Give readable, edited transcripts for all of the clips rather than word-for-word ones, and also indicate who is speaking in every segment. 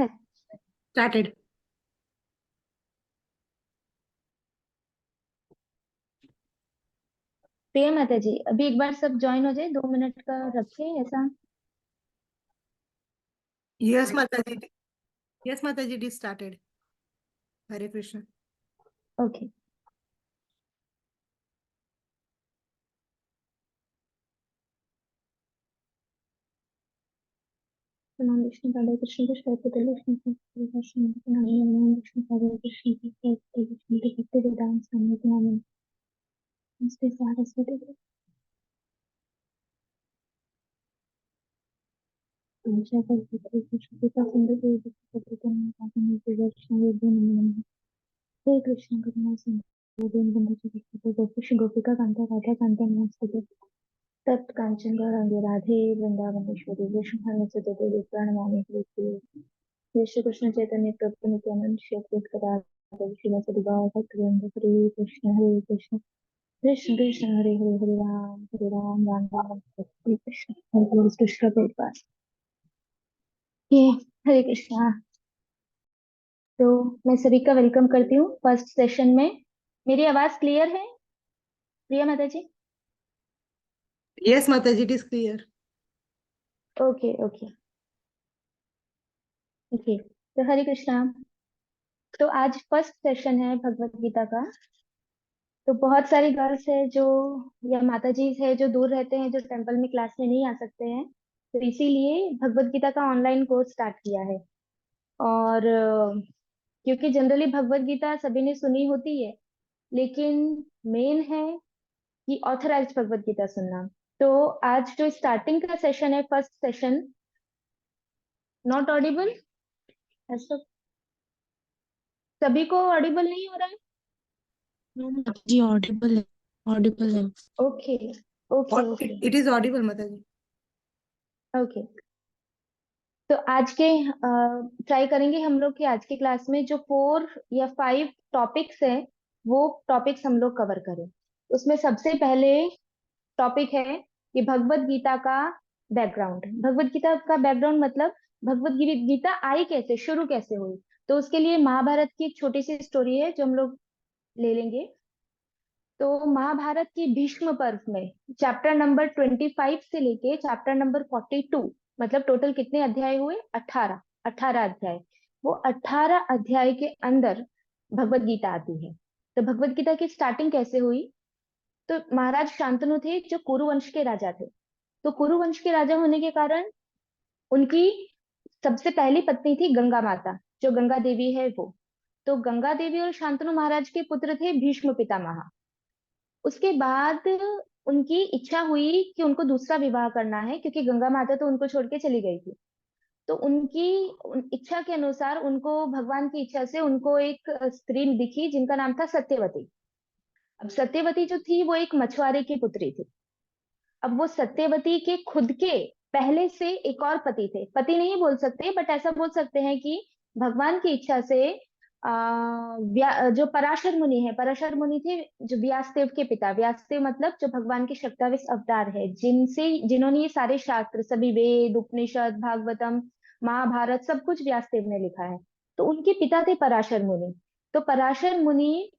Speaker 1: Started.
Speaker 2: प्रिय माता जी, अभी एक बार सब ज्वाइन हो जाए, 2 मिनट का रखे ऐसा।
Speaker 1: यस माता जी। यस माता जी, it is started. Hare Krishna.
Speaker 2: Okay. नमः विष्णु पादाय कृष्ण कृष्ण पतले विष्णु कृष्ण नमः विष्णु पादाय कृष्ण कृष्ण पतले विष्णु भक्ति वेदांत स्वामी नाम नमस्ते सारस्वती हमेशा कर पतले कृष्ण कृपा सुंदर देवी पतले करने का हमें दर्शन देव नमः हे कृष्ण करुणा सिंधु दीनबंधु जगत गोपी गोपिका कांता राधा कांता नमस्ते तत् कांचन गौरांगी राधे वृंदावनेश्वरी वैष्णव सतते प्रणमामि प्रीति जय श्री कृष्ण चैतन्य प्रभु नित्यानंद श्री अद्वैत गदाधर श्रीवासदि गौर भक्तवृंद हरे कृष्ण कृष्ण कृष्ण हरे हरे हरे राम राम राम हरे कृष्ण हरे कृष्ण प्रभुपाद। ये हरे कृष्णा। तो मैं सभी का वेलकम करती हूँ फर्स्ट सेशन में। मेरी आवाज क्लियर है प्रिया माता जी?
Speaker 1: यस माता जी, it is clear.
Speaker 2: Okay okay okay. तो हरे कृष्णा। तो आज फर्स्ट सेशन है भगवत गीता का। तो बहुत सारी गर्ल्स है जो या माता जी है जो दूर रहते हैं, जो टेंपल में क्लास में नहीं आ सकते हैं, तो इसीलिए भगवत गीता का ऑनलाइन कोर्स स्टार्ट किया है। और क्योंकि जनरली भगवत गीता सभी ने सुनी होती है, लेकिन मेन है कि ऑथराइज्ड भगवत गीता सुनना। तो आज जो स्टार्टिंग का सेशन है, फर्स्ट सेशन, नॉट ऑडिबल ऐसा? सभी को ऑडिबल नहीं हो रहा है?
Speaker 3: नो माता जी, ऑडिबल है। ऑडिबल है।
Speaker 2: Okay okay okay
Speaker 1: it is Audible माता जी।
Speaker 2: ओके। तो आज के ट्राई करेंगे हम लोग कि आज की क्लास में जो 4 या 5 टॉपिक्स हैं, वो टॉपिक्स हम लोग कवर करें। उसमें सबसे पहले टॉपिक है कि भगवत गीता का बैकग्राउंड। भगवत गीता का बैकग्राउंड मतलब भगवत गीता आई कैसे, शुरू कैसे हुई। तो उसके लिए महाभारत की एक छोटी सी स्टोरी है जो हम लोग ले लेंगे। तो महाभारत की भीष्म पर्व में चैप्टर नंबर 25 से लेके चैप्टर नंबर 42, मतलब टोटल कितने अध्याय हुए? 18। 18 अध्याय। वो 18 अध्याय के अंदर भगवत गीता आती है। तो भगवत गीता की स्टार्टिंग कैसे हुई? तो महाराज शांतनु थे जो कुरु वंश के राजा थे। तो कुरु वंश के राजा होने के कारण उनकी सबसे पहली पत्नी थी गंगा माता, जो गंगा देवी है वो। तो गंगा देवी और शांतनु महाराज के पुत्र थे भीष्म पितामह। उसके बाद उनकी इच्छा हुई कि उनको दूसरा विवाह करना है, क्योंकि गंगा माता तो उनको छोड़ के चली गई थी। तो उनकी इच्छा के अनुसार उनको, भगवान की इच्छा से उनको एक स्त्री दिखी जिनका नाम था सत्यवती। अब सत्यवती जो थी वो एक मछुआरे की पुत्री थी। अब वो सत्यवती के खुद के पहले से एक और पति थे, पति नहीं बोल सकते बट ऐसा बोल सकते हैं कि भगवान की इच्छा से जो पराशर मुनि है, पराशर मुनि थे जो व्यासदेव के पिता। व्यासदेव मतलब जो भगवान के 27 अवतार है, जिन्होंने ये सारे शास्त्र, सभी वेद उपनिषद भागवतम महाभारत सब कुछ व्यासदेव ने लिखा है। तो उनके पिता थे पराशर मुनि। तो पराशर मुनि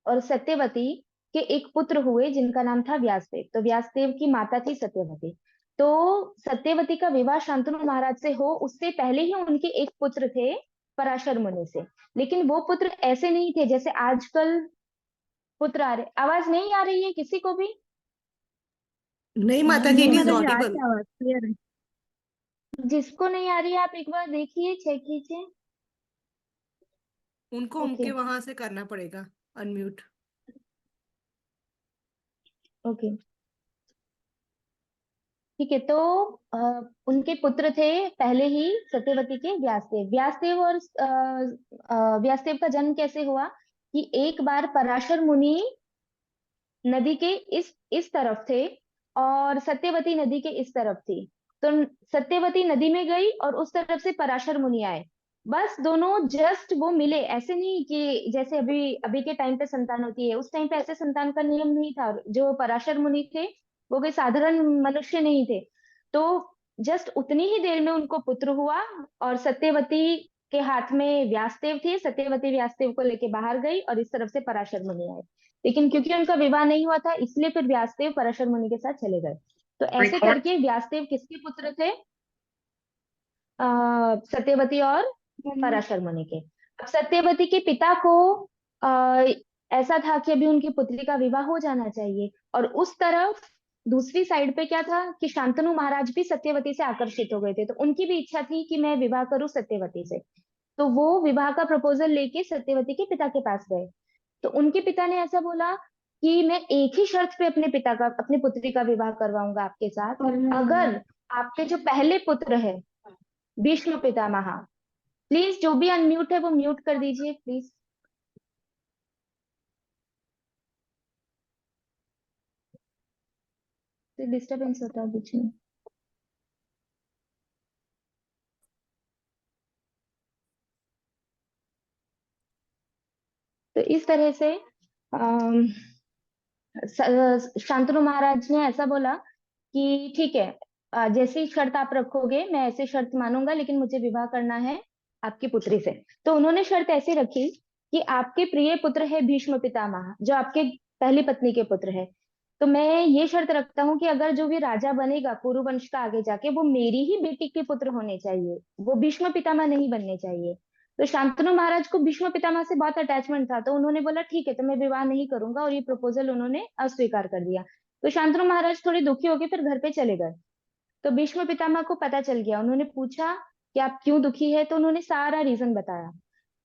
Speaker 2: और सत्यवती के एक पुत्र हुए जिनका नाम था व्यासदेव। तो व्यासदेव की माता थी सत्यवती। तो सत्यवती का विवाह शांतनु महाराज से हो उससे पहले ही उनके एक पुत्र थे पराशर मुनि से। लेकिन वो पुत्र ऐसे नहीं थे जैसे आजकल पुत्र आ रहे। आवाज नहीं आ रही है किसी को भी?
Speaker 1: नहीं माता जी,
Speaker 3: नहीं
Speaker 1: इट इज
Speaker 3: माता जी, आज
Speaker 1: ऑडिबल।
Speaker 3: की आवाज क्लियर है।
Speaker 2: जिसको नहीं आ रही है आप एक बार देखिए, चेक कीजिए।
Speaker 1: उनको
Speaker 2: ओके
Speaker 1: उनके वहां से करना पड़ेगा अनम्यूट।
Speaker 2: ओके ठीक है। तो उनके पुत्र थे पहले ही सत्यवती के व्यासदेव। व्यासदेव और व्यासदेव का जन्म कैसे हुआ कि एक बार पराशर मुनि नदी के इस तरफ थे और सत्यवती नदी के इस तरफ थी। तो सत्यवती नदी में गई और उस तरफ से पराशर मुनि आए। बस दोनों जस्ट वो मिले, ऐसे नहीं कि जैसे अभी अभी के टाइम पे संतान होती है, उस टाइम पे ऐसे संतान का नियम नहीं था। जो पराशर मुनि थे वो कोई साधारण मनुष्य नहीं थे। तो जस्ट उतनी ही देर में उनको पुत्र हुआ और सत्यवती के हाथ में व्यासदेव थे, सत्यवती व्यासदेव को लेके बाहर गई और इस तरफ से पराशर मुनि आए। लेकिन क्योंकि उनका विवाह नहीं हुआ था, इसलिए फिर व्यासदेव पराशर मुनि के साथ चले गए। तो ऐसे करके व्यासदेव किसके पुत्र थे? सत्यवती और पराशर मुनि के। अब सत्यवती के पिता को आ, ऐसा था कि अभी उनकी पुत्री का विवाह हो जाना चाहिए, और उस तरफ दूसरी साइड पे क्या था कि शांतनु महाराज भी सत्यवती से आकर्षित हो गए थे, तो उनकी भी इच्छा थी कि मैं विवाह करूं सत्यवती से। तो वो विवाह का प्रपोजल लेके सत्यवती के पिता के पास गए। तो उनके पिता ने ऐसा बोला कि मैं एक ही शर्त पे अपनी पुत्री का विवाह करवाऊंगा आपके साथ, अगर आपके जो पहले पुत्र है भीष्म पितामह, प्लीज जो भी अनम्यूट है वो म्यूट कर दीजिए प्लीज। तो डिस्टरबेंस होता है बीच में। तो इस तरह से शांतनु महाराज ने ऐसा बोला कि ठीक है, जैसी शर्त आप रखोगे मैं ऐसी शर्त मानूंगा, लेकिन मुझे विवाह करना है आपकी पुत्री से। तो उन्होंने शर्त ऐसी रखी कि आपके प्रिय पुत्र है भीष्म पितामह, जो आपके पहली पत्नी के पुत्र है। तो मैं ये शर्त रखता हूँ कि अगर जो भी राजा बनेगा कुरुवंश का आगे जाके, वो मेरी ही बेटी के पुत्र होने चाहिए, वो भीष्म पितामह नहीं बनने चाहिए। तो शांतनु महाराज को भीष्म पितामह से बहुत अटैचमेंट था, तो उन्होंने बोला ठीक है, तो मैं विवाह नहीं करूंगा, और ये प्रपोजल उन्होंने अस्वीकार कर दिया। तो शांतनु महाराज थोड़े दुखी होकर फिर घर पे चले गए। तो भीष्म पितामह को पता चल गया, उन्होंने पूछा कि आप क्यों दुखी है, तो उन्होंने सारा रीजन बताया।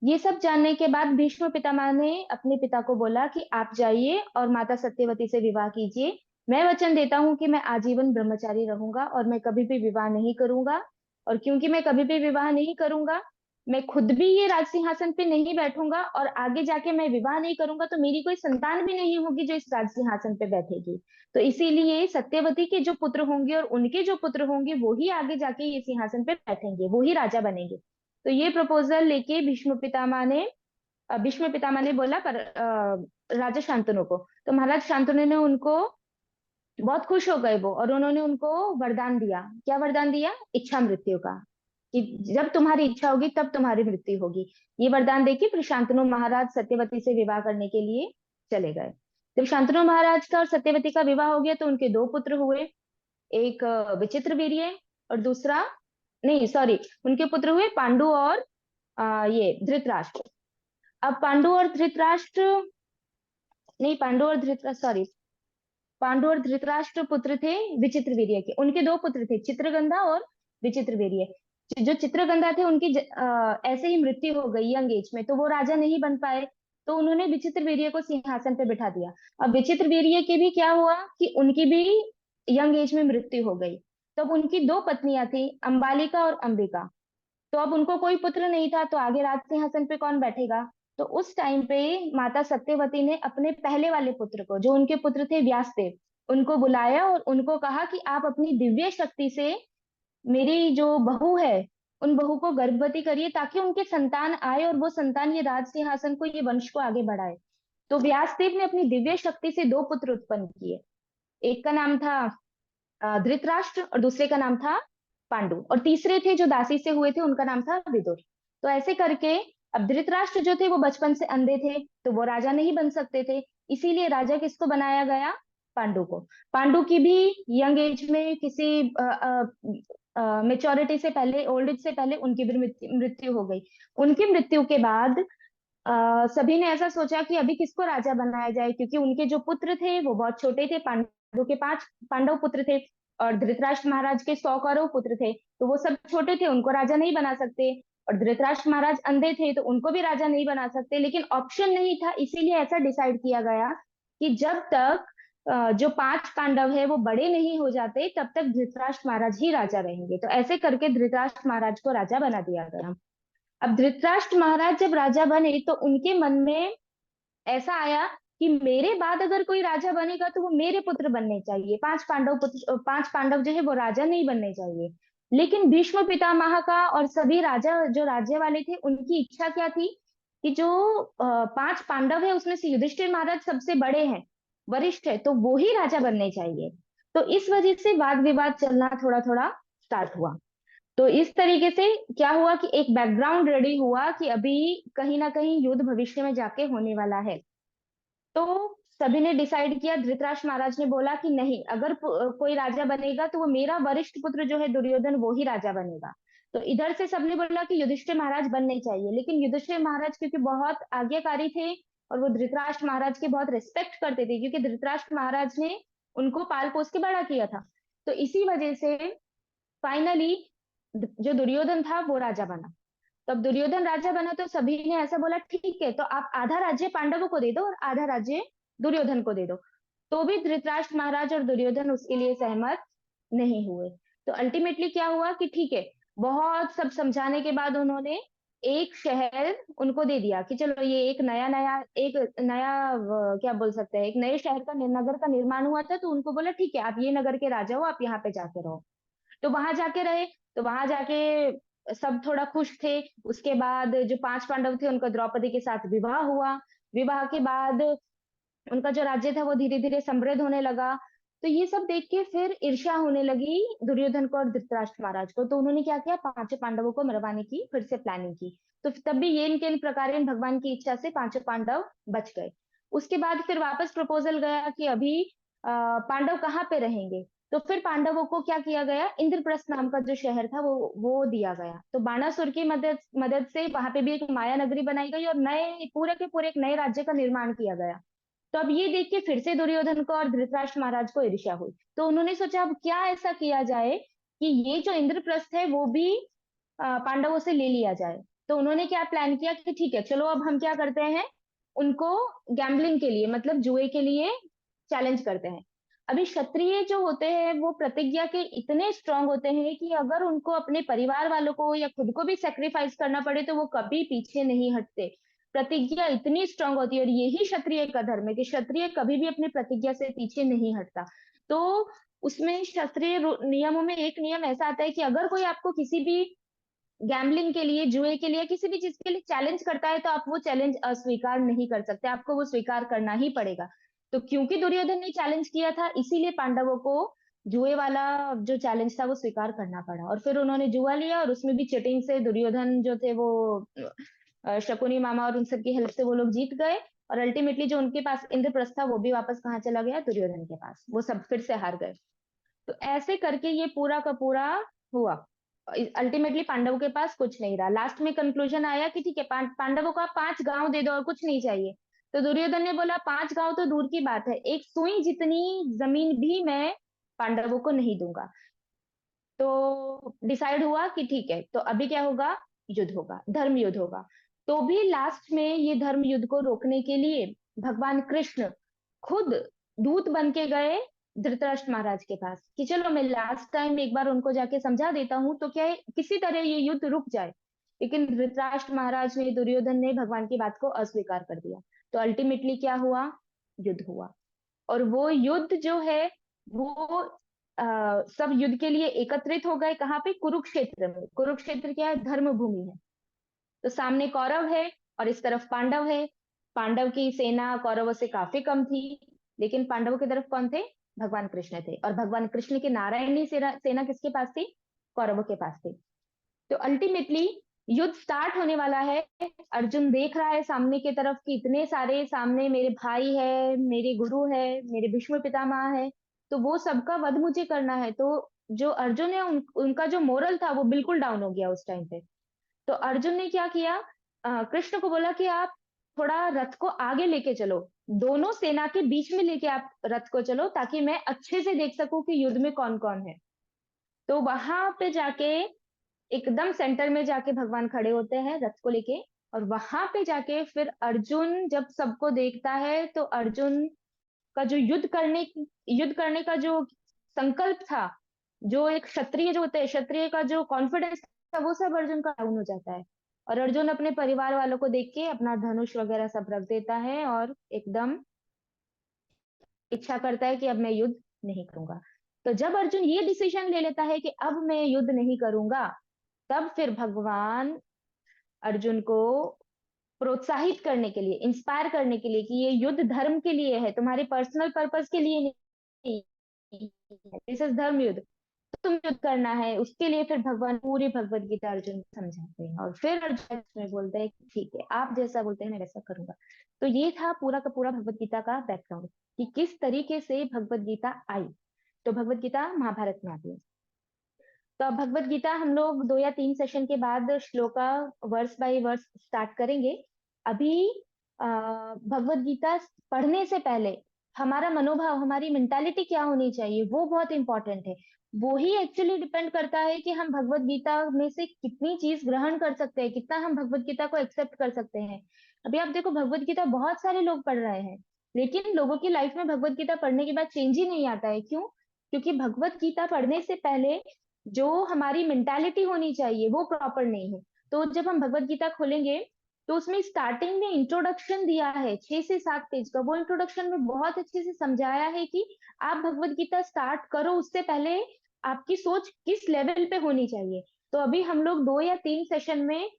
Speaker 2: ये सब जानने के बाद भीष्म पितामह ने अपने पिता को बोला कि आप जाइए और माता सत्यवती से विवाह कीजिए। मैं वचन देता हूँ कि मैं आजीवन ब्रह्मचारी रहूंगा और मैं कभी भी विवाह नहीं करूंगा। और क्योंकि मैं कभी भी विवाह नहीं करूंगा, मैं खुद भी ये राज सिंहासन पे नहीं बैठूंगा, और आगे जाके मैं विवाह नहीं करूंगा तो मेरी कोई संतान भी नहीं होगी जो इस राज सिंहासन पे बैठेगी। तो इसीलिए सत्यवती के जो पुत्र होंगे और उनके जो पुत्र होंगे वो ही आगे जाके ये सिंहासन पे बैठेंगे, वो ही राजा बनेंगे। तो ये प्रपोजल लेके भीष्म पितामह ने बोला पर राजा शांतनु को। तो महाराज शांतनु ने उनको, बहुत खुश हो गए वो, और उन्होंने उनको वरदान दिया। क्या वरदान दिया? इच्छा मृत्यु का, कि जब तुम्हारी इच्छा होगी तब तुम्हारी मृत्यु होगी। ये वरदान देके फिर शांतनु महाराज सत्यवती से विवाह करने के लिए चले गए। जब शांतनु महाराज का और सत्यवती का विवाह हो गया तो उनके दो पुत्र हुए, एक विचित्र वीर्य और दूसरा, नहीं सॉरी, उनके पुत्र हुए पांडु और ये धृतराष्ट्र। अब पांडु और धृतराष्ट्र, नहीं पांडु और धृतराष्ट्र सॉरी, पांडु और धृतराष्ट्र पुत्र थे विचित्र वीर्य के। उनके दो पुत्र थे, चित्रगंधा और विचित्र वीर्य। जो चित्रगंधा थे उनकी ऐसे ही मृत्यु हो गई यंग एज में, तो वो राजा नहीं बन पाए। तो उन्होंने विचित्र वीर्य को सिंहासन पे बिठा दिया। अब विचित्र वीर्य के भी क्या हुआ कि उनकी भी यंग एज में मृत्यु हो गई। तब उनकी दो पत्नियां थी, अंबालिका और अंबिका। तो अब उनको कोई पुत्र नहीं था, तो आगे राज सिंहासन पे कौन बैठेगा? तो उस टाइम पे माता सत्यवती ने अपने पहले वाले पुत्र को, जो उनके पुत्र थे व्यासदेव, उनको बुलाया और उनको कहा कि आप अपनी दिव्य शक्ति से मेरी जो बहू है उन बहू को गर्भवती करिए, ताकि उनके संतान आए और वो संतान ये राज सिंहासन को, ये वंश को आगे बढ़ाए। तो व्यासदेव ने अपनी दिव्य शक्ति से दो पुत्र उत्पन्न किए। एक का नाम था धृतराष्ट्र और दूसरे का नाम था पांडु, और तीसरे थे जो दासी से हुए थे उनका नाम था विदुर। तो ऐसे करके अब धृतराष्ट्र जो थे वो बचपन से अंधे थे, तो वो राजा नहीं बन सकते थे। इसीलिए राजा किसको बनाया गया? पांडु को। पांडु की भी यंग एज में किसी मेच्योरिटी से पहले, ओल्ड एज से पहले उनकी भी मृत्यु हो गई। उनकी मृत्यु के बाद सभी ने ऐसा सोचा कि अभी किसको राजा बनाया जाए, क्योंकि उनके जो पुत्र थे वो बहुत छोटे थे। पांडु के 5 पांडव पुत्र थे और धृतराष्ट्र महाराज के 100 कौरव पुत्र थे, तो वो सब छोटे थे, उनको राजा नहीं बना सकते। और धृतराष्ट्र महाराज अंधे थे, तो उनको भी राजा नहीं बना सकते। लेकिन ऑप्शन नहीं था, इसीलिए ऐसा डिसाइड किया गया कि जब तक जो 5 पांडव है वो बड़े नहीं हो जाते तब तक धृतराष्ट्र महाराज ही राजा रहेंगे। तो ऐसे करके धृतराष्ट्र महाराज को राजा बना दिया गया। अब धृतराष्ट्र महाराज जब राजा बने तो उनके मन में ऐसा आया कि मेरे बाद अगर कोई राजा बनेगा तो वो मेरे पुत्र बनने चाहिए, 5 पांडव जो है वो राजा नहीं बनने चाहिए। लेकिन भीष्म पितामह का और सभी राजा जो राज्य वाले थे उनकी इच्छा क्या थी कि जो 5 पांडव है उसमें से युधिष्ठिर महाराज सबसे बड़े हैं, वरिष्ठ है, तो वो ही राजा बनने चाहिए। तो इस वजह से वाद विवाद चलना थोड़ा थोड़ा स्टार्ट हुआ। तो इस तरीके से क्या हुआ कि एक बैकग्राउंड रेडी हुआ कि अभी कहीं ना कहीं युद्ध भविष्य में जाके होने वाला है। तो सभी ने डिसाइड किया, धृतराष्ट्र महाराज ने बोला कि नहीं, अगर कोई राजा बनेगा तो वो मेरा वरिष्ठ पुत्र जो है दुर्योधन वो ही राजा बनेगा। तो इधर से सबने बोला कि युधिष्ठिर महाराज बनने चाहिए, लेकिन युधिष्ठिर महाराज क्योंकि बहुत आज्ञाकारी थे और वो धृतराष्ट्र महाराज की बहुत रिस्पेक्ट करते थे, क्योंकि धृतराष्ट्र महाराज ने उनको पाल पोस के बड़ा किया था। तो इसी वजह से फाइनली जो दुर्योधन था वो राजा बना। तब दुर्योधन राजा बना तो सभी ने ऐसा बोला, ठीक है तो आप आधा राज्य पांडवों को दे दो और आधा राज्य दुर्योधन को दे दो। तो भी धृतराष्ट्र महाराज और दुर्योधन उसके लिए सहमत नहीं हुए। तो अल्टीमेटली क्या हुआ कि ठीक है, बहुत सब समझाने के बाद उन्होंने एक शहर उनको दे दिया कि चलो ये एक नया क्या बोल सकते हैं, एक नए शहर का नगर का निर्माण हुआ था, तो उनको बोला ठीक है आप ये नगर के राजा हो, आप यहाँ पे जाके रहो। तो वहां जाके रहे। तो वहां जाके सब थोड़ा खुश थे। उसके बाद जो 5 पांडव थे उनका द्रौपदी के साथ विवाह हुआ। विवाह के बाद उनका जो राज्य था वो धीरे धीरे समृद्ध होने लगा। तो ये सब देख के फिर ईर्ष्या होने लगी दुर्योधन को और धृतराष्ट्र महाराज को। तो उन्होंने क्या किया, 5 पांडवों को मरवाने की फिर से प्लानिंग की। तो तब भी ये इनके प्रकार भगवान की इच्छा से 5 पांडव बच गए। उसके बाद फिर वापस प्रपोजल गया कि अभी पांडव कहाँ पे रहेंगे। तो फिर पांडवों को क्या किया गया, इंद्रप्रस्थ नाम का जो शहर था वो दिया गया। तो बाणासुर की मदद मदद से वहां पे भी एक माया नगरी बनाई गई और नए पूरे के पूरे एक नए राज्य का निर्माण किया गया। तो अब ये देख के फिर से दुर्योधन को और धृतराष्ट्र महाराज को ईर्ष्या हुई। तो उन्होंने सोचा अब क्या ऐसा किया जाए कि ये जो इंद्रप्रस्थ है वो भी पांडवों से ले लिया जाए। तो उन्होंने क्या प्लान किया कि ठीक है चलो अब हम क्या करते हैं, उनको गैम्बलिंग के लिए मतलब जुए के लिए चैलेंज करते हैं। अभी क्षत्रिय जो होते हैं वो प्रतिज्ञा के इतने स्ट्रांग होते हैं कि अगर उनको अपने परिवार वालों को या खुद को भी सेक्रीफाइस करना पड़े तो वो कभी पीछे नहीं हटते। प्रतिज्ञा इतनी स्ट्रांग होती है और यही क्षत्रिय का धर्म है कि क्षत्रिय कभी भी अपनी प्रतिज्ञा से पीछे नहीं हटता। तो उसमें क्षत्रिय नियमों में एक नियम ऐसा आता है कि अगर कोई आपको किसी भी गैम्बलिंग के लिए, जुए के लिए, किसी भी चीज के लिए चैलेंज करता है तो आप वो चैलेंज अस्वीकार नहीं कर सकते, आपको वो स्वीकार करना ही पड़ेगा। तो क्योंकि दुर्योधन ने चैलेंज किया था इसीलिए पांडवों को जुए वाला जो चैलेंज था वो स्वीकार करना पड़ा। और फिर उन्होंने जुआ लिया और उसमें भी चिटिंग से दुर्योधन जो थे वो शकुनी मामा और उन सबकी हेल्प से वो लोग जीत गए। और अल्टीमेटली जो उनके पास इंद्रप्रस्थ था वो भी वापस कहाँ चला गया, दुर्योधन के पास। वो सब फिर से हार गए। तो ऐसे करके ये पूरा का पूरा हुआ। अल्टीमेटली पांडवों के पास कुछ नहीं रहा। लास्ट में कंक्लूजन आया कि ठीक है पांडवों को आप 5 गांव दे दो और कुछ नहीं चाहिए। तो दुर्योधन ने बोला 5 गांव तो दूर की बात है, एक सुई जितनी जमीन भी मैं पांडवों को नहीं दूंगा। तो डिसाइड हुआ कि ठीक है तो अभी क्या होगा, युद्ध होगा, धर्म युद्ध होगा। तो भी लास्ट में ये धर्म युद्ध को रोकने के लिए भगवान कृष्ण खुद दूत बन के गए धृतराष्ट्र महाराज के पास कि चलो मैं लास्ट टाइम एक बार उनको जाके समझा देता हूँ तो क्या है किसी तरह ये युद्ध रुक जाए। लेकिन धृतराष्ट्र महाराज ने, दुर्योधन ने भगवान की बात को अस्वीकार कर दिया। तो अल्टीमेटली क्या हुआ, युद्ध हुआ। और वो युद्ध जो है वो सब युद्ध के लिए एकत्रित हो गए कहाँ पे, कुरुक्षेत्र में। कुरुक्षेत्र क्या है, धर्म भूमि है। तो सामने कौरव है और इस तरफ पांडव है। पांडव की सेना कौरवों से काफी कम थी, लेकिन पांडवों की तरफ कौन थे, भगवान कृष्ण थे। और भगवान कृष्ण की नारायणी सेना किसके पास थी, कौरवों के पास थी। तो अल्टीमेटली युद्ध स्टार्ट होने वाला है। अर्जुन देख रहा है सामने की तरफ कि इतने सारे सामने मेरे भाई है, मेरे गुरु है, मेरे भीष्म पितामह है, तो वो सबका वध मुझे करना है। तो जो अर्जुन है उनका जो मोरल था वो बिल्कुल डाउन हो गया उस टाइम पे। तो अर्जुन ने क्या किया, कृष्ण को बोला कि आप थोड़ा रथ को आगे लेके चलो, दोनों सेना के बीच में लेके आप रथ को चलो ताकि मैं अच्छे से देख सकूं कि युद्ध में कौन कौन है। तो वहां पे जाके एकदम सेंटर में जाके भगवान खड़े होते हैं रथ को लेके। और वहां पे जाके फिर अर्जुन जब सबको देखता है तो अर्जुन का जो युद्ध करने का जो संकल्प था, जो एक क्षत्रिय जो होते हैं, क्षत्रिय का जो कॉन्फिडेंस था वो सब अर्जुन का डाउन हो जाता है। और अर्जुन अपने परिवार वालों को देख के अपना धनुष वगैरह सब रख देता है और एकदम इच्छा करता है कि अब मैं युद्ध नहीं करूंगा। तो जब अर्जुन ये डिसीजन ले लेता है कि अब मैं युद्ध नहीं करूंगा, तब फिर भगवान अर्जुन को प्रोत्साहित करने के लिए, इंस्पायर करने के लिए कि ये युद्ध धर्म के लिए है, तुम्हारे पर्सनल पर्पस के लिए नहीं, दिस इज धर्म युद्ध। तुम्हें युद्ध करना है, उसके लिए फिर भगवान पूरी भगवत गीता अर्जुन को समझाते हैं, और फिर अर्जुन में बोलते हैं कि ठीक है, आप जैसा बोलते हैं मैं वैसा करूंगा। तो ये था पूरा का पूरा भगवत गीता का बैकग्राउंड कि किस तरीके से भगवत गीता आई। तो भगवत गीता महाभारत में आती है। तो अब भगवत गीता हम लोग 2 या 3 सेशन के बाद shloka verse by verse start करेंगे। अभी भगवत गीता पढ़ने से पहले हमारा मनोभाव, हमारी मेंटालिटी क्या होनी चाहिए, वो बहुत इंपॉर्टेंट है। वो ही एक्चुअली डिपेंड करता है कि हम भगवत गीता में से कितनी चीज ग्रहण कर सकते हैं, कितना हम भगवत गीता को एक्सेप्ट कर सकते हैं। अभी आप देखो, भगवत गीता बहुत सारे लोग पढ़ रहे हैं, लेकिन लोगों की लाइफ में भगवत गीता पढ़ने के बाद चेंज ही नहीं आता है। क्यों? क्योंकि भगवत गीता पढ़ने से पहले जो हमारी मेंटालिटी होनी चाहिए वो प्रॉपर नहीं है। तो जब हम भगवत गीता खोलेंगे तो उसमें स्टार्टिंग में इंट्रोडक्शन दिया है 6 से 7 पेज का। वो इंट्रोडक्शन में बहुत अच्छे से समझाया है कि आप भगवत गीता स्टार्ट करो उससे पहले आपकी सोच किस लेवल पे होनी चाहिए। तो अभी हम लोग 2 या 3 सेशन में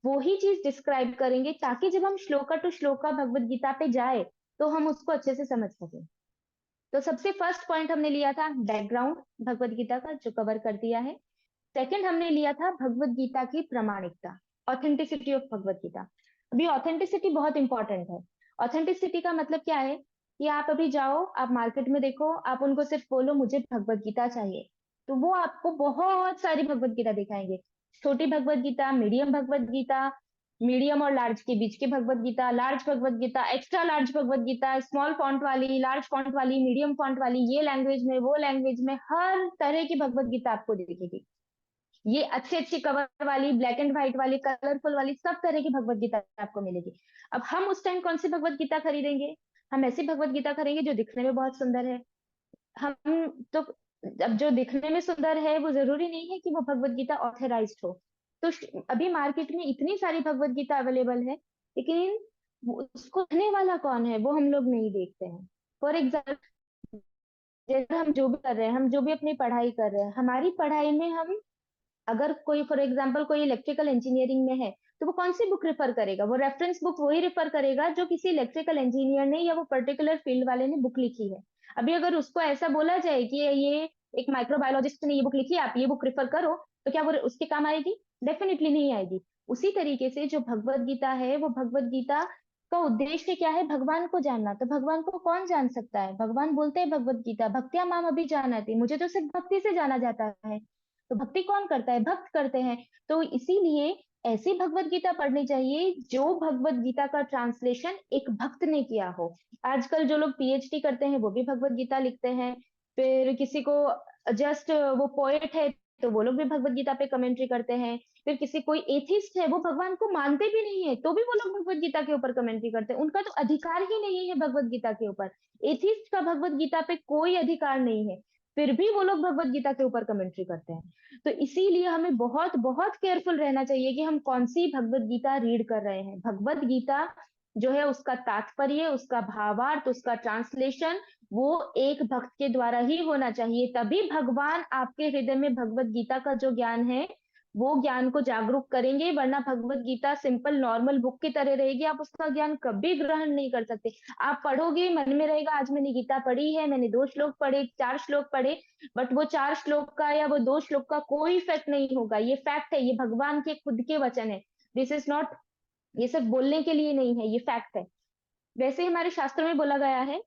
Speaker 2: वो ही चीज डिस्क्राइब करेंगे, ताकि जब हम श्लोका टू श्लोका भगवत गीता पे जाए तो हम उसको अच्छे से समझ सकें। तो सबसे फर्स्ट पॉइंट हमने लिया था बैकग्राउंड भगवत गीता का, जो कवर कर दिया है। सेकंड हमने लिया था भगवत गीता की प्रामाणिकता, ऑथेंटिसिटी ऑफ भगवत गीता। अभी ऑथेंटिसिटी बहुत इंपॉर्टेंट है। ऑथेंटिसिटी का मतलब क्या है कि आप अभी जाओ, आप मार्केट में देखो, आप उनको सिर्फ बोलो मुझे भगवत गीता चाहिए, तो वो आपको बहुत सारी भगवत गीता दिखाएंगे। छोटी भगवत गीता, मीडियम भगवत गीता, मीडियम और लार्ज के बीच की Bhagavad Gita, large Bhagavad Gita, extra large Bhagavad Gita, small font वाली, लार्ज फॉन्ट वाली, मीडियम फॉन्ट वाली, ये लैंग्वेज में, वो लैंग्वेज में, हर तरह की भगवत गीता आपको दिखेगी। ये अच्छी अच्छी कवर वाली, ब्लैक एंड व्हाइट वाली, कलरफुल वाली, सब तरह की भगवत गीता आपको मिलेगी। अब हम उस टाइम कौन सी भगवत गीता खरीदेंगे? हम ऐसी भगवत गीता खरीदेंगे जो दिखने में बहुत सुंदर है। हम तो अब जो दिखने में सुंदर है वो जरूरी नहीं है कि वो भगवत गीता ऑथराइज्ड हो। तो अभी मार्केट में इतनी सारी भगवत गीता अवेलेबल है, लेकिन उसको लिखने वाला कौन है वो हम लोग नहीं देखते हैं। फॉर एग्जाम्पल, जैसे हम जो भी कर रहे हैं, हम जो भी अपनी पढ़ाई कर रहे हैं, हमारी पढ़ाई में हम अगर कोई फॉर एग्जाम्पल कोई इलेक्ट्रिकल इंजीनियरिंग में है, तो वो कौन सी बुक रेफर करेगा? वो रेफरेंस बुक वही रेफर करेगा जो किसी इलेक्ट्रिकल इंजीनियर ने या वो पर्टिकुलर फील्ड वाले ने बुक लिखी है। अभी अगर उसको ऐसा बोला जाए कि ये एक माइक्रोबायोलॉजिस्ट ने ये बुक लिखी है, आप ये बुक रेफर करो, तो क्या वो उसके काम आएगी? डेफिनेटली नहीं आएगी। उसी तरीके से जो भगवत गीता है, वो भगवत गीता का उद्देश्य क्या है? भगवान को जानना। तो भगवान को कौन जान सकता है? भगवान बोलते हैं भगवत गीता, भक्त्या माम अभी जानती, मुझे तो सिर्फ भक्ति से जाना जाता है। तो भक्ति कौन करता है? भक्त करते हैं। तो इसीलिए ऐसी भगवत गीता पढ़नी चाहिए जो भगवत गीता का ट्रांसलेशन एक भक्त ने किया हो। आजकल जो लोग पीएचडी करते हैं वो भी भगवत गीता लिखते हैं। फिर किसी को जस्ट वो पोएट है तो वो लोग भी भगवत गीता पे कमेंट्री करते हैं। फिर किसी कोई एथिस्ट है, वो भगवान को मानते भी नहीं है, तो भी वो लोग भगवत गीता के ऊपर कमेंट्री करते हैं। उनका तो अधिकार ही नहीं है भगवत गीता के ऊपर। एथिस्ट का भगवत गीता पे कोई अधिकार नहीं है, फिर भी वो लोग भगवत गीता के ऊपर कमेंट्री करते हैं। तो इसीलिए हमें बहुत बहुत केयरफुल रहना चाहिए कि हम कौन सी भगवत गीता रीड कर रहे हैं। भगवत गीता जो है उसका तात्पर्य, उसका भावार्थ, उसका ट्रांसलेशन वो एक भक्त के द्वारा ही होना चाहिए। तभी भगवान आपके हृदय में भगवत गीता का जो ज्ञान है वो ज्ञान को जागरूक करेंगे, वरना Bhagavad Gita simple normal book की तरह रहेगी, आप उसका ज्ञान कभी ग्रहण नहीं कर सकते। आप पढ़ोगे, मन में रहेगा आज मैंने गीता पढ़ी है, मैंने 2 श्लोक पढ़े, 4 श्लोक पढ़े, बट वो 4 श्लोक का या वो 2 श्लोक का कोई इफेक्ट नहीं होगा। ये फैक्ट है, ये भगवान के खुद के वचन है। दिस इज नॉट, ये सिर्फ बोलने के लिए नहीं है, ये फैक्ट है। वैसे ही हमारे शास्त्र में बोला गया है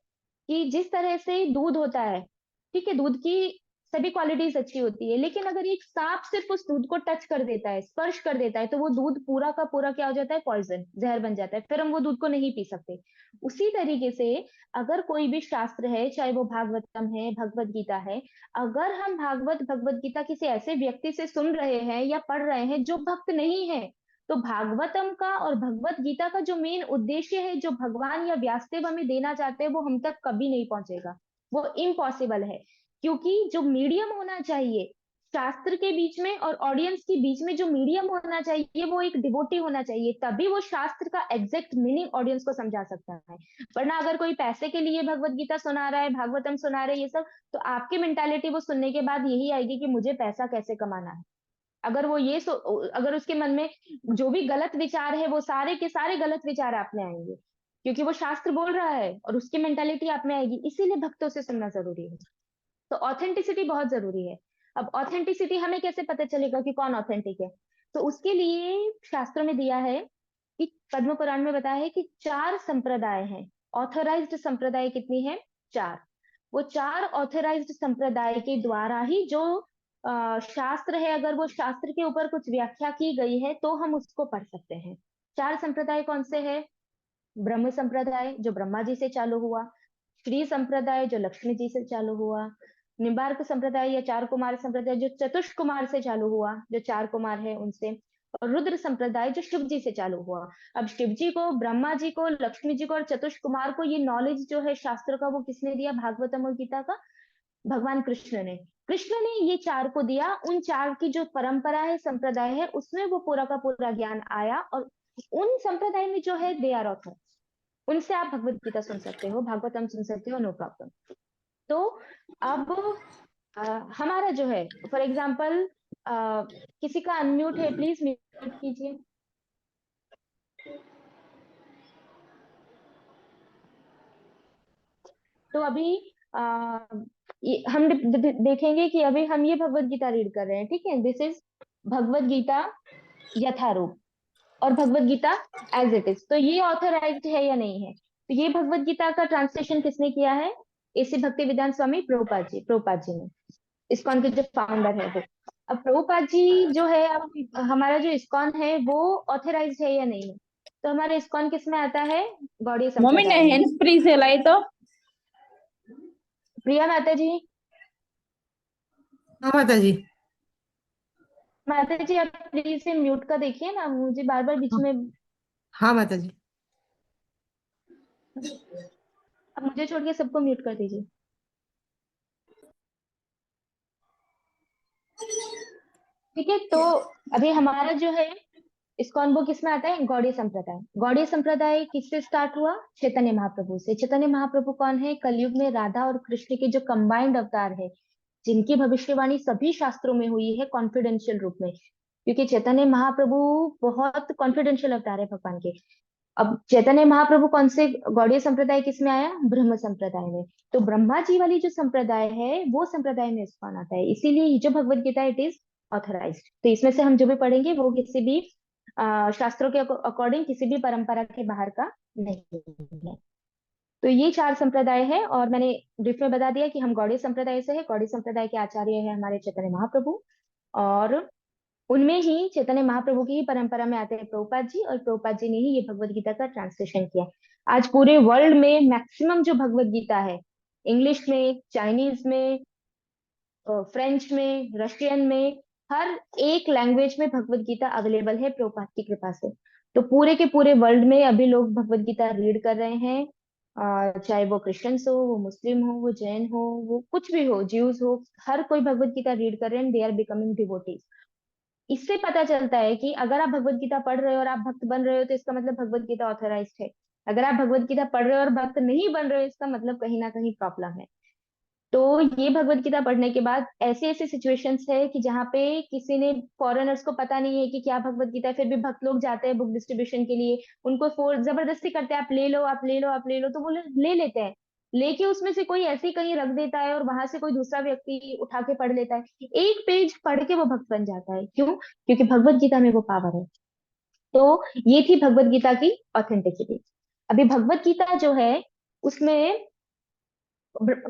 Speaker 2: कि जिस तरह से दूध होता है, ठीक है, दूध की सभी क्वालिटीज अच्छी होती है, लेकिन अगर एक सांप सिर्फ उस दूध को टच कर देता है, स्पर्श कर देता है, तो वो दूध पूरा का पूरा क्या हो जाता है? पॉइजन, जहर बन जाता है, फिर हम वो दूध को नहीं पी सकते। उसी तरीके से अगर कोई भी शास्त्र है, चाहे वो भागवतम है, भगवत गीता है, अगर हम भगवत गीता किसी ऐसे व्यक्ति से सुन रहे हैं या पढ़ रहे हैं जो भक्त नहीं है, तो भागवतम का और भगवत गीता का जो मेन उद्देश्य है, जो भगवान या व्यासदेव हमें देना चाहते हैं, वो हम तक कभी नहीं पहुंचेगा। वो इम्पॉसिबल है। क्योंकि जो मीडियम होना चाहिए शास्त्र के बीच में और ऑडियंस के बीच में, जो मीडियम होना चाहिए वो एक डिवोटी होना चाहिए, तभी वो शास्त्र का एग्जैक्ट मीनिंग ऑडियंस को समझा सकता है। वरना अगर कोई पैसे के लिए भगवत गीता सुना रहा है, भागवतम सुना रहा है, ये सब, तो आपकी मेंटालिटी वो सुनने के बाद यही आएगी कि मुझे पैसा कैसे कमाना है। अगर वो ये अगर उसके मन में जो भी गलत विचार है, वो सारे के सारे गलत विचार आप में आएंगे, क्योंकि वो शास्त्र बोल रहा है और उसकी मेंटालिटी आप में आएगी। इसीलिए भक्तों से सुनना जरूरी है। तो ऑथेंटिसिटी बहुत जरूरी है। अब ऑथेंटिसिटी हमें कैसे पता चलेगा कि कौन ऑथेंटिक है? तो उसके लिए शास्त्रों में दिया है कि पद्म पुराण में बताया है कि 4 संप्रदाय हैं। ऑथराइज्ड संप्रदाय कितनी है? 4। वो 4 ऑथराइज्ड संप्रदाय के द्वारा ही जो शास्त्र है, अगर वो शास्त्र के ऊपर कुछ व्याख्या की गई है तो हम उसको पढ़ सकते हैं। 4 संप्रदाय कौन से हैं? ब्रह्म संप्रदाय जो ब्रह्मा जी से चालू हुआ, श्री संप्रदाय जो लक्ष्मी जी से चालू हुआ, निम्बार्क संप्रदाय या 4 कुमार संप्रदाय जो चतुष कुमार से चालू हुआ, जो 4 कुमार है उनसे, और रुद्र संप्रदाय जो शिव जी से चालू हुआ। अब शिव जी को, ब्रह्मा जी को, लक्ष्मी जी को और चतुष कुमार को ये नॉलेज जो है शास्त्र का, वो किसने दिया? भागवतम और गीता का भगवान कृष्ण ने ये 4 को दिया। उन 4 की जो परंपरा है, संप्रदाय है, उसमें वो पूरा का पूरा ज्ञान आया, और उन संप्रदाय में जो है दे आर ऑथर, उनसे आप भगवत गीता सुन सकते हो, भागवतम सुन सकते हो, नो प्रॉब्लम। तो अब हमारा जो है, फॉर एग्जाम्पल किसी का अनम्यूट है, प्लीज म्यूट कीजिए। तो अभी हम देखेंगे कि अभी हम ये भगवत गीता रीड कर रहे हैं, ठीक है? दिस इज भगवत गीता यथारूप और Bhagavad Gita as it is. तो ये ऑथराइज्ड है या नहीं है? तो ये भगवत गीता का ट्रांसलेशन किसने किया है? एसी भक्ति वेदांत स्वामी प्रभुपाद जी ने, इस्कॉन के जो फाउंडर है वो। अब प्रभुपाद जी जो है, अब हमारा जो इस्कॉन है वो ऑथराइज्ड है या नहीं है? तो हमारा इस्कॉन किस में आता है? गौड़ीय
Speaker 4: मम्मी ने
Speaker 2: संप्रदाय में।
Speaker 4: हैंड्स फ्री से लाई तो
Speaker 2: प्रिया माता जी,
Speaker 1: हाँ माता जी।
Speaker 2: माता जी आप प्लीज से म्यूट का देखिए ना, मुझे बार बार बीच में।
Speaker 1: हाँ माता जी।
Speaker 2: अब मुझे छोड़ के सबको म्यूट कर दीजिए। ठीक है, तो अभी हमारा जो है इस्कॉन वो किसमें आता है? गौड़ीय संप्रदाय। गौड़ीय संप्रदाय किससे स्टार्ट हुआ? चैतन्य महाप्रभु से। चैतन्य महाप्रभु कौन है? कलयुग में राधा और कृष्ण के जो कंबाइंड अवतार है, जिनकी भविष्यवाणी सभी शास्त्रों में हुई है कॉन्फिडेंशियल रूप में, क्योंकि चैतन्य महाप्रभु बहुत कॉन्फिडेंशियल अवतार है भगवान के। अब चैतन्य महाप्रभु कौन से गौड़ीय संप्रदाय किसमें आया? ब्रह्म संप्रदाय में। तो ब्रह्मा जी वाली जो संप्रदाय है वो संप्रदाय में इस्कॉन आता है, इसीलिए ये जो Bhagavad Gita it is authorised. तो इसमें से हम जो भी पढ़ेंगे वो किसी भी शास्त्रों के अकॉर्डिंग किसी भी परंपरा के बाहर का नहीं है। तो ये 4 संप्रदाय है, और मैंने ब्रीफ में बता दिया कि हम गौड़ीय संप्रदाय से है। गौड़ीय संप्रदाय के आचार्य है हमारे चैतन्य महाप्रभु, और उनमें ही चैतन्य महाप्रभु की ही परंपरा में आते हैं प्रभुपाद जी, और प्रभुपाद जी ने ही ये भगवत गीता का ट्रांसलेशन किया। आज पूरे वर्ल्ड में मैक्सिमम जो भगवत गीता है, इंग्लिश में, चाइनीज में, फ्रेंच में, रशियन में, हर एक लैंग्वेज में भगवत गीता अवेलेबल है प्रभुपाद की कृपा से। तो पूरे के पूरे वर्ल्ड में अभी लोग भगवत गीता रीड कर रहे हैं, चाहे वो क्रिश्चियंस हो, वो मुस्लिम हो, वो जैन हो, वो कुछ भी हो, ज्यूज हो, हर कोई भगवत गीता रीड कर रहे हैं, दे आर बिकमिंग डिवोटीज। इससे पता चलता है कि अगर आप भगवत गीता पढ़ रहे हो और आप भक्त बन रहे हो तो इसका मतलब भगवत गीता ऑथराइज्ड है। अगर आप भगवत गीता पढ़ रहे हो और भक्त नहीं बन रहे हो, इसका मतलब कहीं ना कहीं प्रॉब्लम है। तो ये भगवत गीता पढ़ने के बाद ऐसे ऐसे सिचुएशंस है कि जहाँ पे किसी ने, फॉरेनर्स को पता नहीं है कि क्या भगवत गीता है, फिर भी भक्त लोग जाते हैं बुक डिस्ट्रीब्यूशन के लिए, उनको फोर्स जबरदस्ती करते हैं, आप ले लो, आप ले लो, आप ले लो, तो वो ले लेते हैं। लेके उसमें से कोई ऐसे ही कहीं रख देता है और वहां से कोई दूसरा व्यक्ति उठा के पढ़ लेता है, एक पेज पढ़ के वो भक्त बन जाता है। क्यों? क्योंकि भगवत गीता में वो पावर है। तो ये थी भगवत गीता की ऑथेंटिसिटी। अभी भगवत गीता जो है उसमें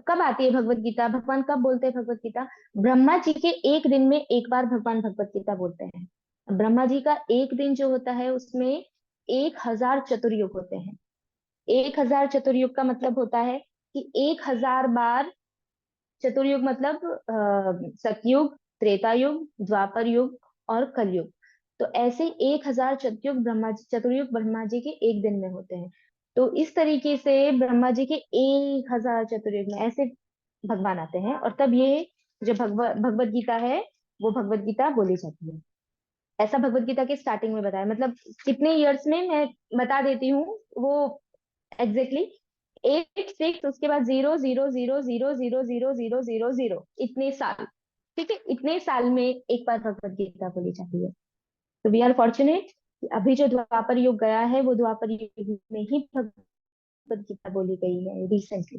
Speaker 2: कब आती है भगवत गीता? भगवान कब बोलते हैं भगवत गीता? ब्रह्मा जी के एक दिन में एक बार भगवान भगवत गीता बोलते हैं। ब्रह्मा जी का एक दिन जो होता है उसमें 1000 चतुर्युग होते हैं। 1000 चतुर्युग का मतलब होता है कि 1000 बार, चतुर्युग मतलब सतयुग, त्रेता युग, द्वापर युग और कलयुग। तो ऐसे 1000 चतुर्युग ब्रह्मा जी के एक दिन में होते हैं। तो इस तरीके से ब्रह्मा जी के 1000 चतुर्युग में ऐसे भगवान आते हैं, और तब ये जो भगवत गीता है वो भगवत गीता बोली जाती है। ऐसा भगवत गीता के स्टार्टिंग में बताया, मतलब कितने ईयर्स में मैं बता देती हूँ वो एग्जैक्टली। 86, उसके बाद 0 0 0 0 0 0 0 0 0 इतने साल, ठीक है, इतने साल में एक बार भगवत गीता बोली जाती है। तो वी आर फॉर्चुनेट, अभी जो द्वापर युग गया है वो द्वापर युग में ही भगवत गीता बोली गई है रिसेंटली।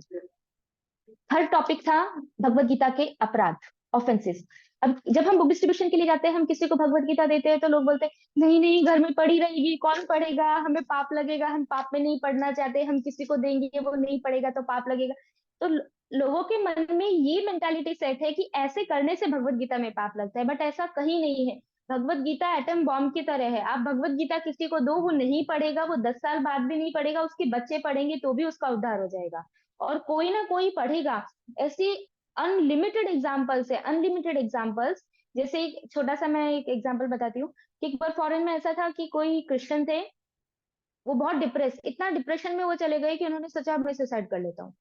Speaker 2: थर्ड टॉपिक था भगवत गीता के अपराध। ऑफेंसेस। अब जब हम बुक डिस्ट्रीब्यूशन के लिए जाते हैं, हम किसी को भगवत गीता देते हैं तो लोग बोलते हैं नहीं नहीं घर में पड़ी रहेगी, कौन पढ़ेगा, हमें पाप लगेगा, हम पाप में नहीं पढ़ना चाहते, हम किसी को देंगे वो नहीं पढ़ेगा तो पाप लगेगा। तो लोगों के मन में ये मेंटालिटी सेट है कि ऐसे करने से भगवत गीता में पाप लगता है, बट ऐसा कहीं नहीं है। भगवत गीता एटम बॉम्ब की तरह है। आप भगवत गीता किसी को दो, वो नहीं पढ़ेगा, वो 10 साल बाद भी नहीं पढ़ेगा, उसके बच्चे पढ़ेंगे तो भी उसका उद्धार हो जाएगा, और कोई ना कोई पढ़ेगा। ऐसी अनलिमिटेड एग्जाम्पल्स है, अनलिमिटेड एग्जाम्पल्स। जैसे एक छोटा सा मैं एक एग्जाम्पल बताती हूँ कि एक बार फॉरेन में ऐसा था कि कोई क्रिश्चियन थे, वो बहुत डिप्रेस, इतना डिप्रेशन में वो चले गए कि उन्होंने सोचा मैं सुसाइड कर लेता हूँ।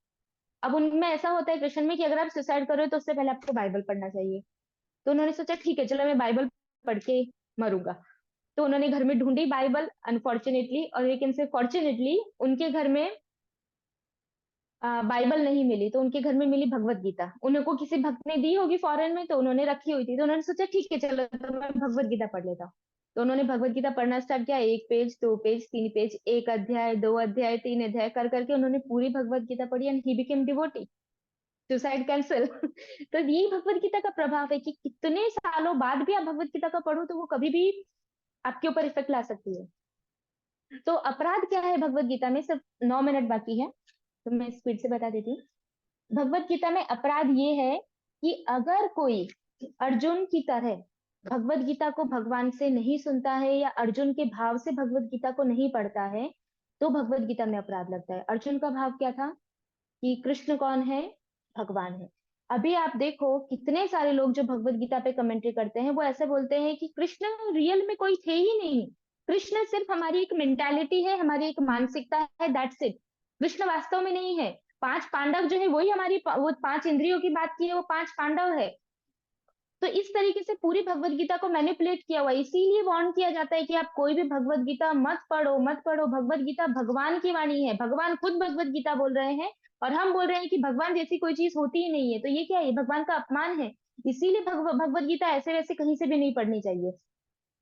Speaker 2: अब उनमें ऐसा होता है क्रिश्चियन में कि अगर आप सुसाइड करो तो उससे पहले आपको बाइबल पढ़ना चाहिए। तो उन्होंने सोचा ठीक है चलो मैं बाइबल पढ़ के मरूंगा। तो उन्होंने घर में ढूंढी बाइबल, अनफॉर्चुनेटली, और लेकिन से फॉर्चुनेटली उनके घर में बाइबल नहीं मिली, तो उनके घर में मिली भगवत गीता। उनको किसी भक्त ने दी होगी फॉरेन में, तो उन्होंने रखी हुई थी, तो उन्होंने सोचा ठीक है चलो तो मैं भगवत गीता पढ़ लेता हूँ। तो उन्होंने भगवत गीता पढ़ना स्टार्ट किया, 1 पेज 2 पेज 3 पेज, 1 अध्याय 2 अध्याय 3 अध्याय कर करके उन्होंने पूरी भगवत गीता पढ़ी, and he became devotee. Suicide cancel. तो यही भगवत गीता का प्रभाव है कि कितने सालों बाद भी आप भगवत गीता का पढ़ो तो वो कभी भी आपके ऊपर इफेक्ट ला सकती है। तो अपराध क्या है भगवत गीता में, सिर्फ 9 मिनट बाकी है तो मैं स्पीड से बता देती हूँ। भगवत गीता में अपराध ये है कि अगर कोई अर्जुन की तरह भगवत गीता को भगवान से नहीं सुनता है या अर्जुन के भाव से भगवत गीता को नहीं पढ़ता है, तो भगवत गीता में अपराध लगता है। अर्जुन का भाव क्या था कि कृष्ण कौन है, भगवान है। अभी आप देखो कितने सारे लोग जो भगवत गीता पे कमेंट्री करते हैं वो ऐसे बोलते हैं कि कृष्ण रियल में कोई थे ही नहीं, कृष्ण सिर्फ हमारी एक मेंटालिटी है, हमारी एक मानसिकता है, दैट्स इट। कृष्ण वास्तव में नहीं है। 5 पांडव जो है वही हमारी वो 5 इंद्रियों की बात की है, वो 5 पांडव है। तो इस तरीके से पूरी भगवत गीता को मैनिपुलेट किया हुआ है। इसीलिए वार्न किया जाता है कि आप कोई भी भगवत गीता मत पढ़ो, मत पढ़ो। भगवत गीता भगवान की वाणी है, भगवान खुद भगवत गीता बोल रहे हैं, और हम बोल रहे हैं कि भगवान जैसी कोई चीज होती ही नहीं है। तो ये क्या है, भगवान का अपमान है। इसीलिए भगवत गीता ऐसे वैसे कहीं से भी नहीं पढ़नी चाहिए।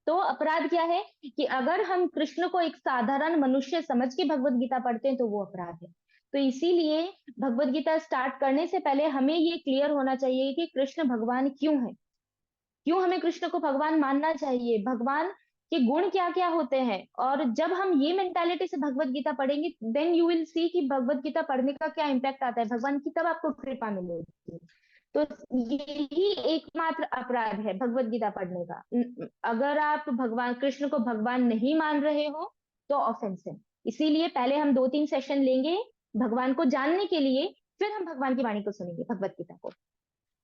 Speaker 2: तो अपराध क्या है कि अगर हम कृष्ण को एक साधारण मनुष्य समझ के भगवत गीता पढ़ते हैं तो वो अपराध है। तो इसीलिए भगवत गीता स्टार्ट करने से पहले हमें ये क्लियर होना चाहिए कि कृष्ण भगवान क्यों है, क्यों हमें कृष्ण को भगवान मानना चाहिए, भगवान के गुण क्या क्या होते हैं। और जब हम ये मेंटालिटी से भगवत गीता पढ़ेंगे देन यू विल सी कि भगवत गीता पढ़ने का क्या इम्पैक्ट आता है भगवान की, तब आपको कृपा मिलेगी। तो यही एकमात्र अपराध है भगवत गीता पढ़ने का। अगर आप भगवान कृष्ण को भगवान नहीं मान रहे हो तो ऑफेंस है। इसीलिए पहले हम 2-3 सेशन लेंगे भगवान को जानने के लिए, फिर हम भगवान की वाणी को सुनेंगे, भगवत गीता को।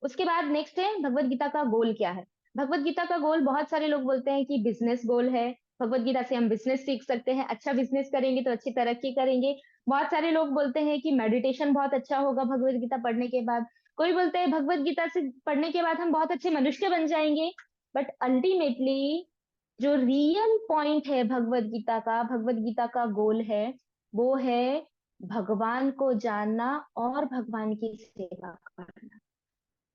Speaker 2: उसके बाद नेक्स्ट है भगवत गीता का गोल क्या है। भगवत गीता का गोल बहुत सारे लोग बोलते हैं कि बिजनेस गोल है, भगवत गीता से हम बिजनेस सीख सकते हैं, अच्छा बिजनेस करेंगे तो अच्छी तरक्की करेंगे। बहुत सारे लोग बोलते हैं कि मेडिटेशन बहुत अच्छा होगा भगवत गीता पढ़ने के बाद। कोई बोलते हैं भगवत गीता से पढ़ने के बाद हम बहुत अच्छे मनुष्य बन जाएंगे। बट अल्टीमेटली जो रियल पॉइंट है भगवत गीता का, भगवत गीता का गोल है, वो है भगवान को जानना और भगवान की सेवा करना।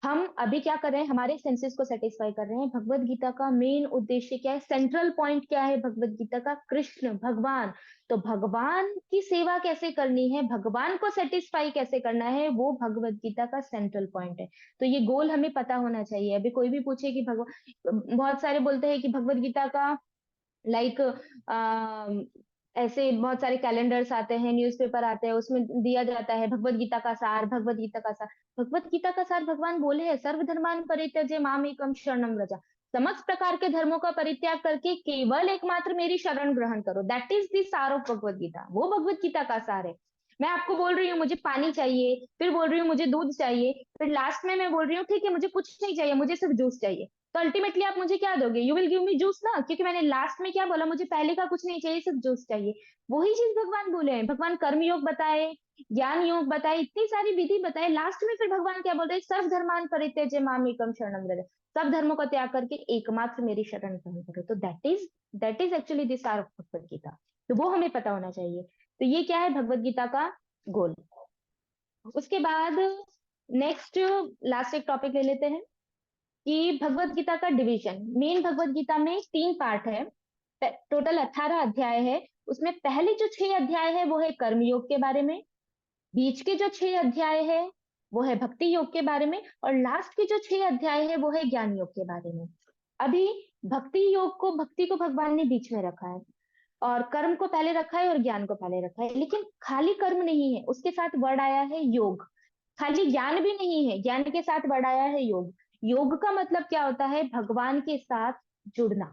Speaker 2: हम अभी क्या कर रहे हैं, हमारे सेंसेस को सेटिस्फाई कर रहे हैं। भगवत गीता का मेन उद्देश्य क्या है, सेंट्रल पॉइंट क्या है भगवत गीता का, कृष्ण भगवान। तो भगवान की सेवा कैसे करनी है, भगवान को सेटिस्फाई कैसे करना है, वो भगवत गीता का सेंट्रल पॉइंट है। तो ये गोल हमें पता होना चाहिए। अभी कोई भी पूछे कि बहुत सारे बोलते हैं कि भगवत गीता का लाइक ऐसे बहुत सारे कैलेंडर्स आते हैं, न्यूज़पेपर आते हैं, उसमें दिया जाता है भगवत गीता का सार, भगवत गीता का सार। भगवत गीता का सार भगवान बोले हैं, सर्वधर्मान परित्यज्य माम एकम शरणम व्रज। समस्त प्रकार के धर्मों का परित्याग करके केवल एकमात्र मेरी शरण ग्रहण करो, दैट इज द सार ऑफ भगवत गीता। वो भगवत गीता का सार है। मैं आपको बोल रही हूँ मुझे पानी चाहिए, फिर बोल रही हूँ मुझे दूध चाहिए, फिर लास्ट में मैं बोल रही हूँ ठीक है मुझे कुछ नहीं चाहिए, मुझे सिर्फ जूस चाहिए। तो अल्टीमेटली आप मुझे क्या दोगे, you will give me juice ना, क्योंकि मैंने लास्ट में क्या बोला, मुझे पहले का कुछ नहीं चाहिए, सिर्फ जूस चाहिए। वही चीज भगवान बोले हैं। भगवान कर्म योग बताए, ज्ञान योग बताए, इतनी सारी विधि बताए, लास्ट में फिर भगवान क्या बोल रहे हैं, सर्व धर्मान परित्यज्य माम एकम शरणम व्रज। सब धर्मों को त्याग करके एकमात्र मेरी शरण ग्रहण करो। तो दैट इज एक्चुअली द सार ऑफ भगवत गीता। तो वो हमें पता होना चाहिए। तो ये क्या है भगवत गीता का गोल। उसके बाद नेक्स्ट लास्ट एक टॉपिक ले लेते हैं कि भगवत गीता का डिवीजन। मेन भगवत गीता में 3 पार्ट है, टोटल 18 अध्याय है। उसमें पहले जो 6 अध्याय है वो है कर्मयोग के बारे में, बीच के जो 6 अध्याय है वो है भक्ति योग के बारे में, और लास्ट के जो 6 अध्याय है वो है ज्ञान योग के बारे में। अभी भक्ति को भगवान ने बीच में रखा है, और कर्म को पहले रखा है और ज्ञान को पहले रखा है। लेकिन खाली कर्म नहीं है, उसके साथ वर्ड आया है योग। खाली ज्ञान भी नहीं है, ज्ञान के साथ वर्ड आया है योग। योग का मतलब क्या होता है? भगवान के साथ जुड़ना।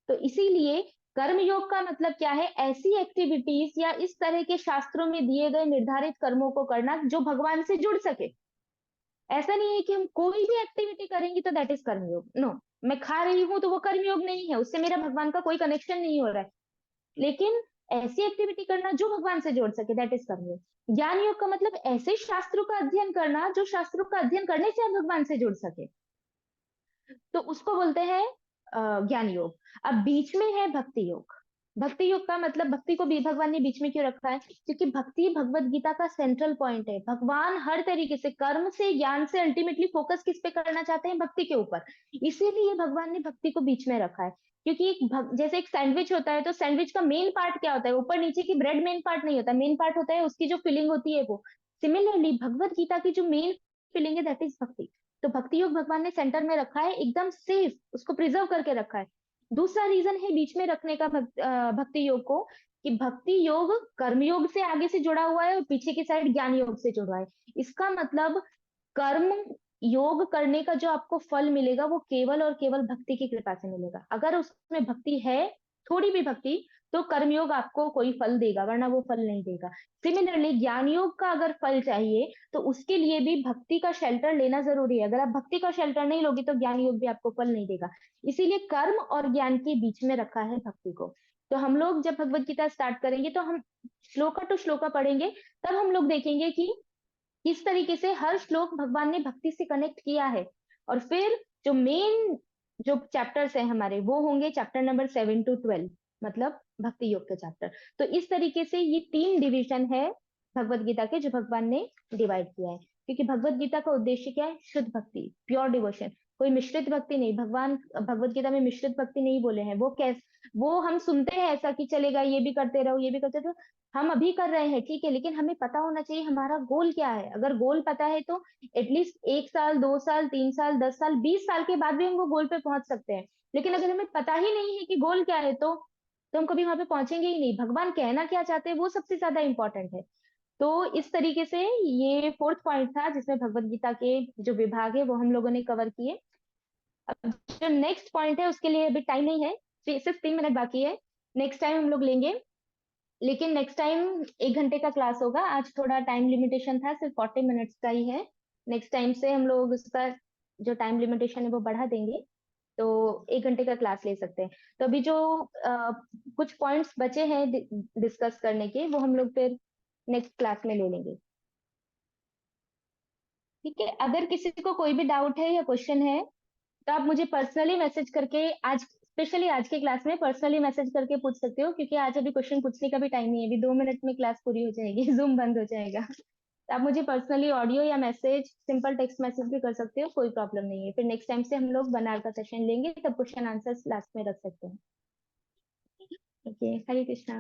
Speaker 2: तो इसीलिए कर्म योग का मतलब क्या है? ऐसी एक्टिविटीज या इस तरह के शास्त्रों में दिए गए निर्धारित कर्मों को करना जो भगवान से जुड़ सके। ऐसा नहीं है कि हम कोई भी एक्टिविटी करेंगे तो दैट इज कर्मयोग। नो, मैं खा रही हूं तो वो कर्मयोग नहीं है, उससे मेरा भगवान का कोई कनेक्शन नहीं हो रहा है। लेकिन ऐसी एक्टिविटी करना जो भगवान से जोड़ सके, दैट इज कर्मयोग। ज्ञान योग का मतलब ऐसे शास्त्रों का अध्ययन करना जो शास्त्रों का अध्ययन करने से आप भगवान से जुड़ सके, तो उसको बोलते हैं ज्ञान योग। अब बीच में है भक्ति योग। भक्ति योग का मतलब, भक्ति को भी भगवान ने बीच में क्यों रखा है? क्योंकि भक्ति भगवत गीता का सेंट्रल पॉइंट है। भगवान हर तरीके से, कर्म से, ज्ञान से, अल्टीमेटली फोकस किस पे करना चाहते हैं? भक्ति के ऊपर। इसीलिए भगवान ने भक्ति को बीच में रखा है। क्योंकि जैसे एक सैंडविच होता है, तो सैंडविच का मेन पार्ट क्या होता है? ऊपर नीचे की ब्रेड मेन पार्ट नहीं होता, मेन पार्ट होता है उसकी जो फिलिंग होती है वो। सिमिलरली भगवत गीता की जो मेन फिलिंग है दैट इज भक्ति। तो भक्ति योग भगवान ने सेंटर में रखा है, एकदम सेफ, उसको प्रिजर्व करके रखा है। दूसरा रीजन है बीच में रखने का भक्ति योग को, कि भक्ति योग कर्म योग से आगे से जुड़ा हुआ है और पीछे की साइड ज्ञान योग से जुड़ा है। इसका मतलब कर्म योग करने का जो आपको फल मिलेगा वो केवल और केवल भक्ति की कृपा से मिलेगा। अगर उसमें भक्ति है, थोड़ी भी भक्ति, तो कर्मयोग आपको कोई फल देगा, वरना वो फल नहीं देगा। सिमिलरली ज्ञान योग का अगर फल चाहिए तो उसके लिए भी भक्ति का शेल्टर लेना जरूरी है। अगर आप भक्ति का शेल्टर नहीं लोगे तो ज्ञान योग भी आपको फल नहीं देगा। इसीलिए कर्म और ज्ञान के बीच में रखा है भक्ति को। तो हम लोग जब भगवत गीता स्टार्ट करेंगे तो हम श्लोका टू श्लोका पढ़ेंगे, तब हम लोग देखेंगे कि किस तरीके से हर श्लोक भगवान ने भक्ति से कनेक्ट किया है। और फिर जो मेन जो चैप्टर्स हैं हमारे, वो होंगे चैप्टर नंबर 7 to 12, मतलब भक्ति योग के चैप्टर। तो इस तरीके से ये 3 डिवीजन है भगवत गीता के जो भगवान ने डिवाइड किया है। क्योंकि भगवत गीता का उद्देश्य क्या है? शुद्ध भक्ति, प्योर डिवोशन, कोई मिश्रित भक्ति नहीं। भगवान भगवत गीता में मिश्रित भक्ति नहीं बोले हैं। वो हम सुनते हैं ऐसा कि चलेगा, ये भी करते रहो, ये भी करते रहो। हम अभी कर रहे हैं, ठीक है, लेकिन हमें पता होना चाहिए हमारा गोल क्या है। अगर गोल पता है तो एटलीस्ट 1 साल, 2 साल, 3 साल, 10 साल, 20 साल के बाद भी हम वो गोल पे पहुंच सकते हैं। लेकिन अगर हमें पता ही नहीं है कि गोल क्या है, तो हम कभी वहां पे पहुंचेंगे ही नहीं। भगवान कहना क्या चाहते हैं वो सबसे ज्यादा इंपॉर्टेंट है। तो इस तरीके से ये 4th पॉइंट था जिसमें भगवत गीता के जो विभाग है वो हम लोगों ने कवर किए। अब जो नेक्स्ट पॉइंट है उसके लिए अभी टाइम नहीं है, सिर्फ 3 मिनट बाकी है। नेक्स्ट टाइम हम लोग लेंगे, लेकिन नेक्स्ट टाइम 1 घंटे का क्लास होगा। आज थोड़ा टाइम लिमिटेशन था, सिर्फ 40 मिनट्स का ही है। नेक्स्ट टाइम से हम लोग उसका जो टाइम लिमिटेशन है वो बढ़ा देंगे, तो 1 घंटे का क्लास ले सकते हैं। तो अभी जो कुछ पॉइंट्स बचे हैं डिस्कस करने के, वो हम लोग फिर नेक्स्ट क्लास में ले लेंगे। ठीक है, अगर किसी को कोई भी डाउट है या क्वेश्चन है तो आप मुझे पर्सनली मैसेज करके, आज स्पेशली आज के क्लास में पर्सनली मैसेज करके पूछ सकते हो, क्योंकि आज अभी क्वेश्चन पूछने का भी टाइम नहीं है। अभी 2 मिनट में क्लास पूरी हो जाएगी, जूम बंद हो जाएगा। तो आप मुझे पर्सनली ऑडियो या मैसेज, सिंपल टेक्स्ट मैसेज भी कर सकते हो, कोई प्रॉब्लम नहीं है। फिर नेक्स्ट टाइम से हम लोग बनार का सेशन लेंगे, तब क्वेश्चन आंसर लास्ट में रख सकते हैं। ओके, हरे कृष्णा।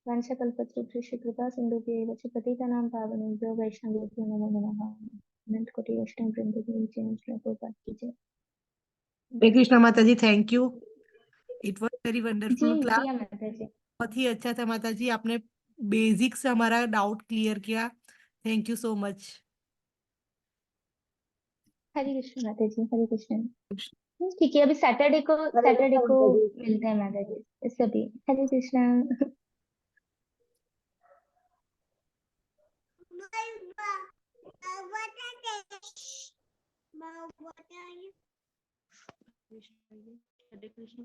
Speaker 2: वंश कल्पतरुभ्यश्च कृपा सिन्धुभ्यैव च पतितानां पावनेभ्यो वैष्णवेभ्यो नमो नमः। अनंत कोटि वैष्णव वृंद की जय, श्री प्रभुपाद की जय।
Speaker 1: हरे कृष्णा माता जी, thank you. It was very
Speaker 2: जी
Speaker 1: वंडरफुल क्लास।
Speaker 2: प्रिया माता जी।
Speaker 1: बहुत ही अच्छा था माता जी, आपने बेसिक से हमारा डाउट क्लियर किया। Thank you so much.
Speaker 2: Hare Krishna माता जी, हरे कृष्ण। ठीक है, अभी सैटरडे को मिलते हैं माता जी सभी। हरे कृष्णा।
Speaker 3: Krishna, Hare Krishna.